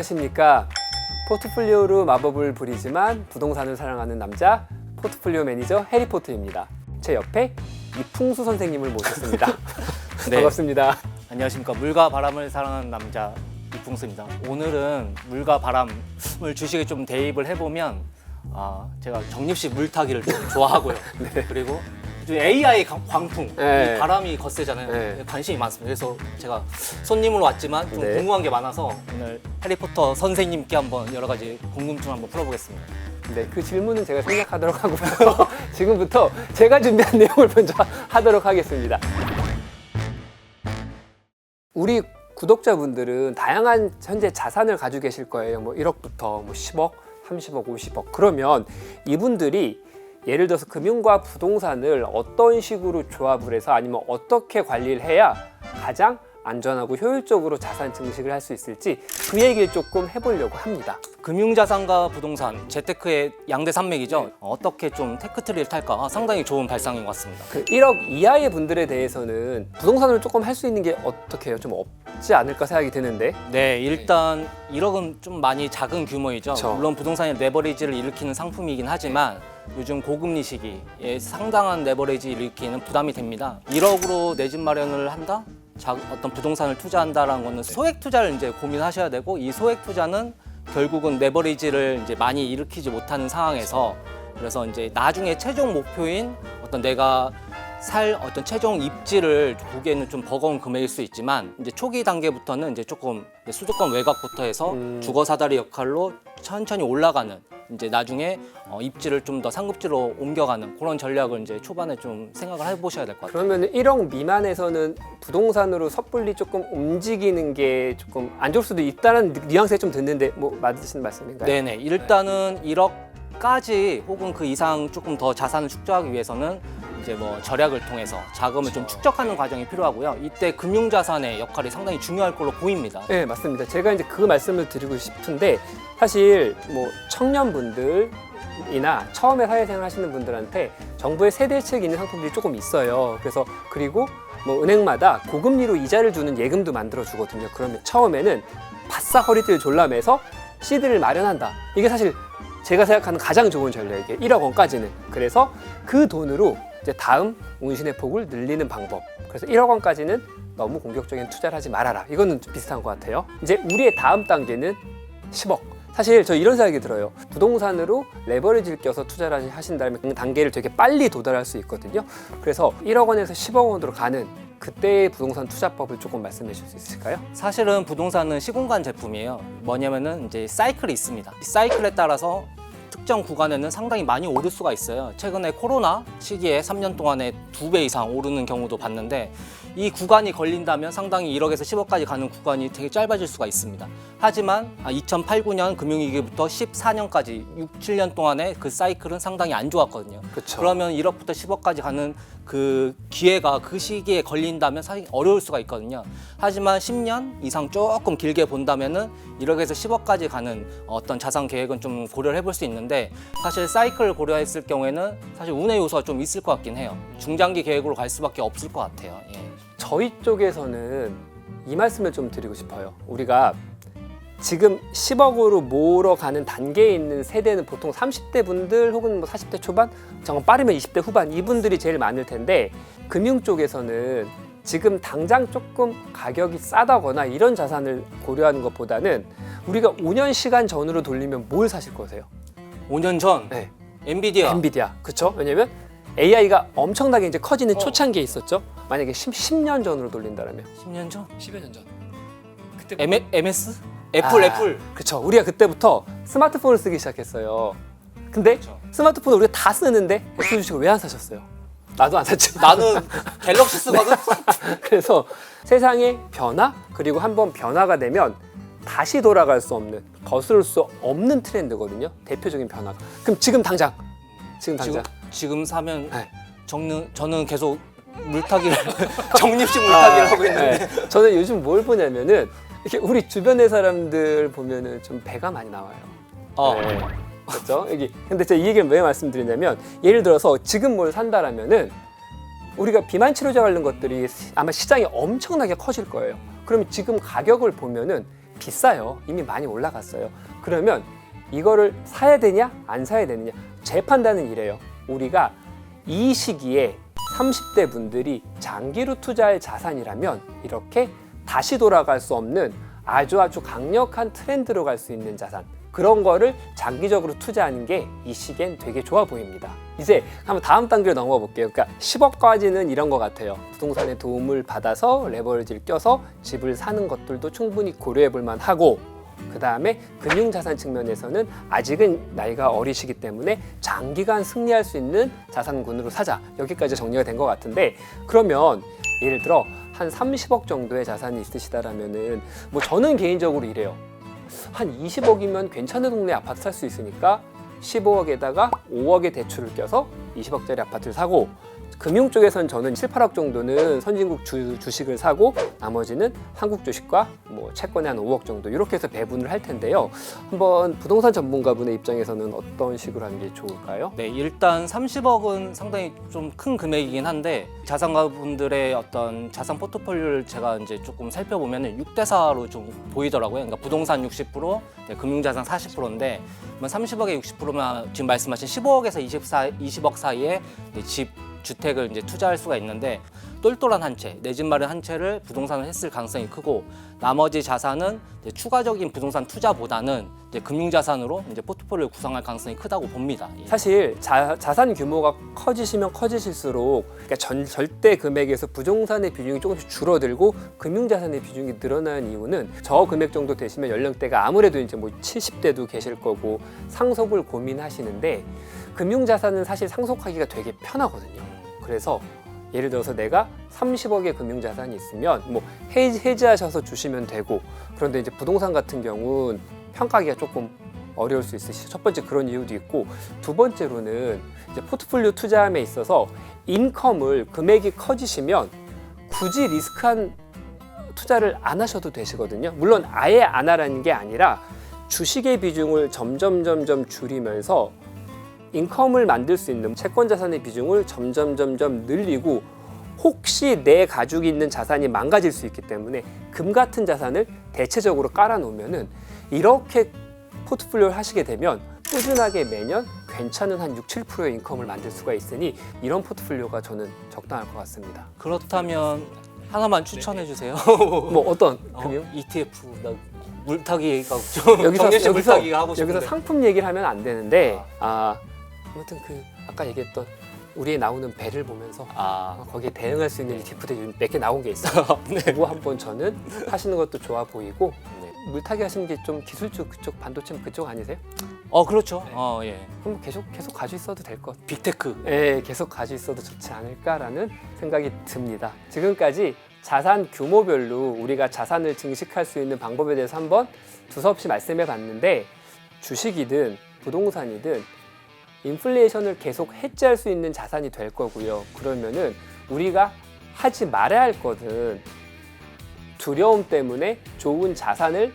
안녕하십니까. 포트폴리오로 마법을 부리지만 부동산을 사랑하는 남자 포트폴리오 매니저 해리포터입니다. 제 옆에 이풍수 선생님을 모셨습니다. 네. 반갑습니다. 안녕하십니까. 물과 바람을 사랑하는 남자 이풍수입니다. 오늘은 물과 바람을 주식에 좀 대입을 해보면 제가 정립식 물타기를 좀 좋아하고요. 네. 그리고 AI 광풍, 네. 이 바람이 거세잖아요. 네. 관심이 많습니다. 그래서 제가 손님으로 왔지만 좀 네. 궁금한 게 많아서 오늘 해리포터 선생님께 한번 여러 가지 궁금증 한번 풀어보겠습니다. 네, 그 질문은 제가 생략하도록 하고요. 지금부터 제가 준비한 내용을 먼저 하도록 하겠습니다. 우리 구독자분들은 다양한 현재 자산을 가지고 계실 거예요. 뭐 1억부터 뭐 10억, 30억, 50억. 그러면 이분들이 예를 들어서 금융과 부동산을 어떤 식으로 조합을 해서 아니면 어떻게 관리를 해야 가장 안전하고 효율적으로 자산 증식을 할 수 있을지 그 얘기를 조금 해보려고 합니다. 금융자산과 부동산, 재테크의 양대 산맥이죠. 어떻게 좀 테크트리를 탈까? 상당히 좋은 발상인 것 같습니다. 그 1억 이하의 분들에 대해서는 부동산을 조금 할 수 있는 게 어떻게 해요? 좀 없지 않을까 생각이 드는데. 네, 일단 1억은 좀 많이 작은 규모이죠. 그쵸. 물론 부동산이 레버리지를 일으키는 상품이긴 하지만 요즘 고금리 시기에 상당한 레버리지 일으키는 부담이 됩니다. 1억으로 내 집 마련을 한다? 어떤 부동산을 투자한다라는 거는 소액 투자를 이제 고민하셔야 되고, 이 소액 투자는 결국은 레버리지를 이제 많이 일으키지 못하는 상황에서, 그래서 이제 나중에 최종 목표인 어떤 내가 살 어떤 최종 입지를 보기에는 좀 버거운 금액일 수 있지만, 이제 초기 단계부터는 이제 조금 수도권 외곽부터 해서 주거 사다리 역할로 천천히 올라가는, 이제 나중에 입지를 좀 더 상급지로 옮겨가는 그런 전략을 이제 초반에 좀 생각을 해보셔야 될 것 같아요. 그러면 1억 미만에서는 부동산으로 섣불리 조금 움직이는 게 조금 안 좋을 수도 있다는 뉘앙스가 좀 듣는데 뭐 맞으신 말씀인가요? 네네. 일단은 1억까지 혹은 그 이상 조금 더 자산을 축적하기 위해서는 이제 뭐 절약을 통해서 자금을 좀 축적하는 과정이 필요하고요. 이때 금융자산의 역할이 상당히 중요할 걸로 보입니다. 네, 맞습니다. 제가 이제 그 말씀을 드리고 싶은데 사실 뭐 청년분들이나 처음에 사회생활 하시는 분들한테 정부의 세대책이 있는 상품들이 조금 있어요. 그래서 그리고 뭐 은행마다 고금리로 이자를 주는 예금도 만들어 주거든요. 그러면 처음에는 바싹 허리띠를 졸라매서 시드를 마련한다. 이게 사실 제가 생각하는 가장 좋은 전략이에요. 1억 원까지는. 그래서 그 돈으로 이제 다음 운신의 폭을 늘리는 방법. 그래서 1억 원까지는 너무 공격적인 투자를 하지 말아라. 이거는 좀 비슷한 것 같아요. 이제 우리의 다음 단계는 10억. 사실 저 이런 생각이 들어요. 부동산으로 레버리지를 껴서 투자를 하신다면 그 단계를 되게 빨리 도달할 수 있거든요. 그래서 1억 원에서 10억 원으로 가는 그때의 부동산 투자법을 조금 말씀해 주실 수 있을까요? 사실은 부동산은 시공간 제품이에요. 뭐냐면은 이제 사이클이 있습니다. 이 사이클에 따라서 특정 구간에는 상당히 많이 오를 수가 있어요. 최근에 코로나 시기에 3년 동안에 2배 이상 오르는 경우도 봤는데, 이 구간이 걸린다면 상당히 1억에서 10억까지 가는 구간이 되게 짧아질 수가 있습니다. 하지만 2008, 9년 금융위기부터 14년까지 6, 7년 동안의 그 사이클은 상당히 안 좋았거든요. 그쵸. 그러면 1억부터 10억까지 가는 그 기회가 그 시기에 걸린다면 사실 어려울 수가 있거든요. 하지만 10년 이상 조금 길게 본다면은 1억에서 10억까지 가는 어떤 자산 계획은 좀 고려를 해볼 수 있는데, 사실 사이클을 고려했을 경우에는 사실 운의 요소가 좀 있을 것 같긴 해요. 중장기 계획으로 갈 수밖에 없을 것 같아요. 예. 저희 쪽에서는 이 말씀을 좀 드리고 싶어요. 우리가 지금 10억으로 모으러 가는 단계에 있는 세대는 보통 30대 분들 혹은 뭐 40대 초반, 정말 빠르면 20대 후반 이분들이 제일 많을 텐데, 금융 쪽에서는 지금 당장 조금 가격이 싸다거나 이런 자산을 고려하는 것보다는 우리가 5년 시간 전으로 돌리면 뭘 사실 거세요? 5년 전 네. 엔비디아. 그렇죠? 왜냐면 AI가 엄청나게 이제 커지는 초창기에 있었죠. 만약에 10년 전으로 돌린다면 10년 전? 10여 년 전. MS? 애플. 그렇죠. 우리가 그때부터 스마트폰을 쓰기 시작했어요. 근데 그쵸. 스마트폰을 우리가 다 쓰는데 애플 주식을 왜 안 사셨어요? 나도 안 샀지만. 나는 갤럭시 쓰거든? 그래서 세상의 변화, 그리고 한번 변화가 되면 다시 돌아갈 수 없는, 거스를 수 없는 트렌드거든요. 대표적인 변화가. 그럼 지금 당장. 지금 사면 네. 저는 계속 물타기를 적립식 물타기를 하고 있는데. 네. 저는 요즘 뭘 보냐면은 이렇게 우리 주변의 사람들 보면은 좀 배가 많이 나와요. 네. 그렇죠? 여기. 근데 제가 이 얘기를 왜 말씀드리냐면, 예를 들어서 지금 뭘 산다라면은 우리가 비만 치료제 관련 것들이 아마 시장이 엄청나게 커질 거예요. 그러면 지금 가격을 보면은 비싸요. 이미 많이 올라갔어요. 그러면 이거를 사야 되냐 안 사야 되느냐, 제 판단은 이래요. 우리가 이 시기에 30대 분들이 장기로 투자할 자산이라면 이렇게 다시 돌아갈 수 없는 아주 강력한 트렌드로 갈 수 있는 자산, 그런 거를 장기적으로 투자하는 게 이 시기엔 되게 좋아 보입니다. 이제 한번 다음 단계로 넘어가 볼게요. 그러니까 10억까지는 이런 것 같아요. 부동산의 도움을 받아서 레버리지를 껴서 집을 사는 것들도 충분히 고려해 볼 만하고, 그 다음에 금융자산 측면에서는 아직은 나이가 어리시기 때문에 장기간 승리할 수 있는 자산군으로 사자, 여기까지 정리가 된 것 같은데, 그러면 예를 들어 한 30억 정도의 자산이 있으시다라면은 뭐 저는 개인적으로 이래요. 한 20억이면 괜찮은 동네 아파트 살 수 있으니까 15억에다가 5억의 대출을 껴서 20억짜리 아파트를 사고, 금융 쪽에선 저는 7, 8억 정도는 선진국 주식을 사고 나머지는 한국 주식과 뭐 채권에 한 5억 정도 이렇게 해서 배분을 할 텐데요. 한번 부동산 전문가분의 입장에서는 어떤 식으로 하는 게 좋을까요? 네, 일단 30억은 상당히 좀 큰 금액이긴 한데 자산가분들의 어떤 자산 포트폴리오를 제가 이제 조금 살펴보면 6대4로 좀 보이더라고요. 그러니까 부동산 60%, 금융자산 40%인데 30억에 60%면 지금 말씀하신 15억에서 20억 사이에 집 주택을 이제 투자할 수가 있는데, 똘똘한 한 채, 내 집 마련 한 채를 부동산을 했을 가능성이 크고, 나머지 자산은 이제 추가적인 부동산 투자보다는 이제 금융자산으로 이제 포트폴리오를 구성할 가능성이 크다고 봅니다. 예. 사실 자산 규모가 커지시면 커지실수록, 그러니까 절대 금액에서 부동산의 비중이 조금씩 줄어들고 금융자산의 비중이 늘어나는 이유는, 저 금액 정도 되시면 연령대가 아무래도 이제 뭐 70대도 계실 거고 상속을 고민하시는데, 금융자산은 사실 상속하기가 되게 편하거든요. 그래서 예를 들어서 내가 30억의 금융자산이 있으면 뭐 해지하셔서 주시면 되고, 그런데 이제 부동산 같은 경우는 평가하기가 조금 어려울 수 있으시죠. 첫 번째 그런 이유도 있고, 두 번째로는 이제 포트폴리오 투자함에 있어서 인컴을, 금액이 커지시면 굳이 리스크한 투자를 안 하셔도 되시거든요. 물론 아예 안 하라는 게 아니라 주식의 비중을 점점 줄이면서 인컴을 만들 수 있는 채권 자산의 비중을 점점 늘리고, 혹시 내 가지고 있는 자산이 망가질 수 있기 때문에 금 같은 자산을 대체적으로 깔아 놓으면은, 이렇게 포트폴리오를 하시게 되면 꾸준하게 매년 괜찮은 한 6, 7%의 인컴을 만들 수가 있으니 이런 포트폴리오가 저는 적당할 것 같습니다. 그렇다면 하나만 추천해 주세요. 뭐 어떤 금융? ETF, 나 물타기가 좀 정례식 물타기가 하고 싶은데. 여기서 상품 얘기를 하면 안 되는데, 아무튼 아까 얘기했던 우리의 나오는 배를 보면서 거기에 대응할 수 있는 ETF들이 몇 개 나온 게 있어요. 네. 그거 한번 저는 하시는 것도 좋아 보이고, 네. 물타기 하시는 게 좀 기술적 그쪽, 반도체 그쪽 아니세요? 그렇죠. 네. 예. 그럼 계속 가지고 있어도 될 것 같아요. 빅테크. 예, 계속 가지고 있어도 좋지 않을까라는 생각이 듭니다. 지금까지 자산 규모별로 우리가 자산을 증식할 수 있는 방법에 대해서 한번 두서없이 말씀해 봤는데, 주식이든 부동산이든 인플레이션을 계속 해지할 수 있는 자산이 될 거고요. 그러면은 우리가 하지 말아야 할 것은 두려움 때문에 좋은 자산을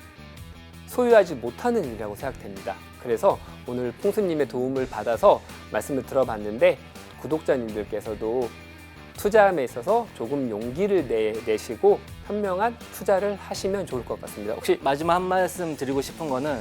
소유하지 못하는 일이라고 생각됩니다. 그래서 오늘 풍수님의 도움을 받아서 말씀을 들어봤는데, 구독자님들께서도 투자함에 있어서 조금 용기를 내시고 현명한 투자를 하시면 좋을 것 같습니다. 혹시 마지막 한 말씀 드리고 싶은 거는,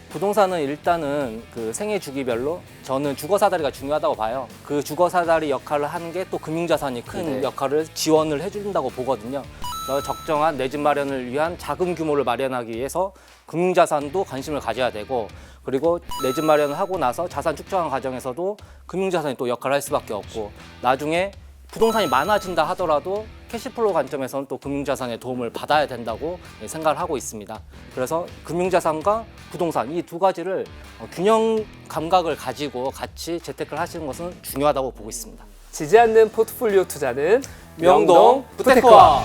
부동산은 일단은 그 생애 주기별로 저는 주거 사다리가 중요하다고 봐요. 그 주거 사다리 역할을 하는 게 또 금융자산이 큰 역할을 지원을 해준다고 보거든요. 그래서 적정한 내 집 마련을 위한 자금 규모를 마련하기 위해서 금융자산도 관심을 가져야 되고, 그리고 내 집 마련을 하고 나서 자산 축적하는 과정에서도 금융자산이 또 역할을 할 수밖에 없고, 나중에 부동산이 많아진다 하더라도 캐시플로우 관점에서는 또 금융자산의 도움을 받아야 된다고 생각을 하고 있습니다. 그래서 금융자산과 부동산 이 두 가지를 균형 감각을 가지고 같이 재테크를 하시는 것은 중요하다고 보고 있습니다. 지지 않는 포트폴리오 투자는 명동 부테크와